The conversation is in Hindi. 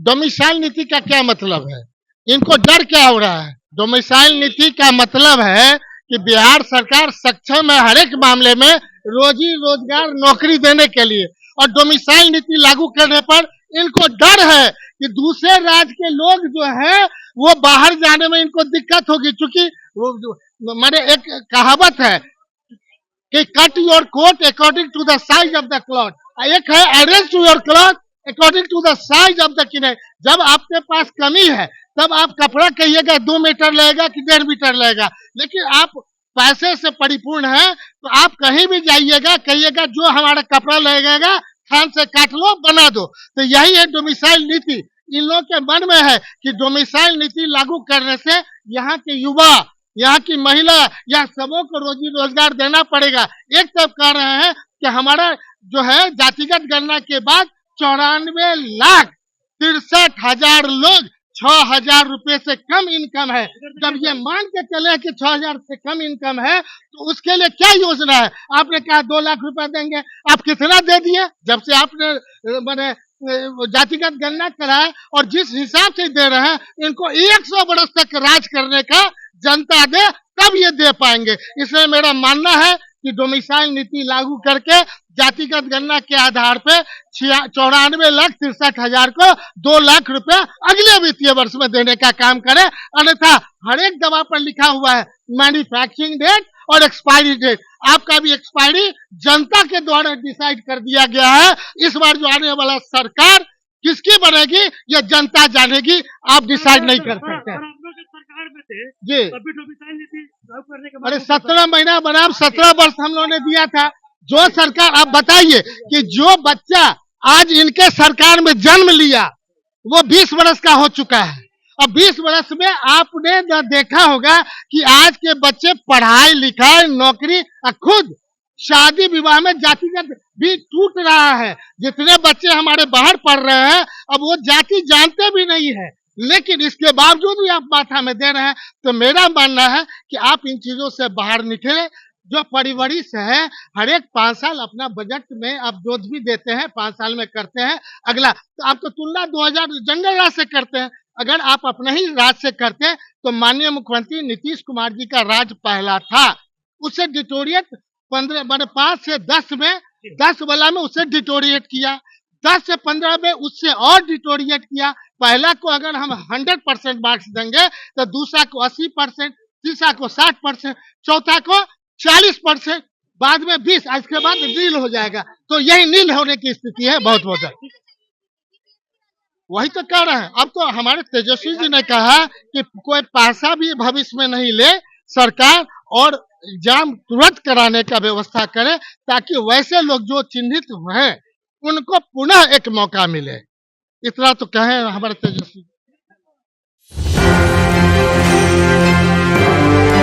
डोमिसाइल नीति का क्या मतलब है? इनको डर क्या हो रहा है? डोमिसाइल नीति का मतलब है कि बिहार सरकार सक्षम है हर एक मामले में रोजी रोजगार नौकरी देने के लिए, और डोमिसाइल नीति लागू करने पर इनको डर है कि दूसरे राज्य के लोग जो है वो बाहर जाने में इनको दिक्कत होगी, क्योंकि मैंने एक कहावत है कि cut your coat according to the size of the cloth, एक है arrange to your cloth according to the size of the kine. जब आपके पास कमी है तब आप कपड़ा कहिएगा 2 मीटर लगेगा कि 1.5 मीटर लगेगा, लेकिन आप पैसे से परिपूर्ण है तो आप कहीं भी जाइएगा कहिएगा जो हमारा कपड़ा लगेगा थान से काट लो बना दो। तो यही है डोमिसाइल नीति। इन लोगों के मन में है कि डोमिसाइल नीति लागू करने से यहाँ के युवा, यहाँ की महिला, यहाँ सबों को रोजी रोजगार देना पड़ेगा। एक तरफ कह रहे हैं कि हमारा जो है जातिगत गणना के बाद 94,63,000 लोग 6,000 रुपए से कम इनकम है। जब ये मान के चले कि 6,000 से कम इनकम है तो उसके लिए क्या योजना है? आपने कहा 2 लाख रुपए देंगे, आप कितना दे दिए जब से आपने मैंने जातिगत गणना कराया? और जिस हिसाब से दे रहे हैं इनको 100 बरस तक राज करने का जनता दे तब ये दे पाएंगे। इसलिए मेरा मानना है कि डोमिसाइल नीति लागू करके जातिगत गणना के आधार पे 94,63,000 को 2 लाख रुपए अगले वित्तीय वर्ष में देने का काम करे। अन्यथा हर एक दवा पर लिखा हुआ है मैन्युफैक्चरिंग डेट और एक्सपायरी डेट, आपका भी एक्सपायरी जनता के द्वारा डिसाइड कर दिया गया है। इस बार जो आने वाला सरकार किसकी बनेगी ये जनता जानेगी, आप डिसाइड नहीं कर सकते। सरकार में थे जी, तभी डोमिसाइल नीति लागू करने के बाद अरे 17 महीना बनाम 17 वर्ष हम लोगों ने दिया था। जो सरकार, आप बताइए कि जो बच्चा आज इनके सरकार में जन्म लिया वो 20 वर्ष का हो चुका है। अब 20 वर्ष में आपने देखा होगा कि आज के बच्चे पढ़ाई लिखाई नौकरी खुद शादी विवाह में जातिगत भी टूट रहा है। जितने बच्चे हमारे बाहर पढ़ रहे हैं अब वो जाति जानते भी नहीं है, लेकिन इसके बावजूद भी आप माथा में दे रहे हैं। तो मेरा मानना है कि आप इन चीजों से बाहर निकले। जो परिवरिश है हर एक 5 साल अपना बजट में आप जो भी देते हैं 5 साल में करते हैं अगला, तो आप तो तुलना 2000 जंगल राज से करते हैं। अगर आप अपने ही राज से करते तो माननीय मुख्यमंत्री नीतीश कुमार जी का राज पहला था, उससे डिटोरिएट 5 से 10 में 10 वाला में उससे डिटोरिएट किया, 10 से 15 में उससे और डिटोरिएट किया। पहला को अगर हम 100% मार्क्स देंगे तो दूसरा को 80%, तीसरा को 60%, चौथा को 40%, बाद में 20, इसके बाद नील हो जाएगा। तो यही नील होने की स्थिति है। बहुत बहुत वही तो कह रहे हैं। अब तो हमारे तेजस्वी जी ने कहा कि कोई पैसा भी भविष्य में नहीं ले सरकार, और एग्जाम तुरंत कराने का व्यवस्था करे ताकि वैसे लोग जो चिन्हित हैं उनको पुनः एक मौका मिले। इतना तो कहें हमारे तेजस्वी।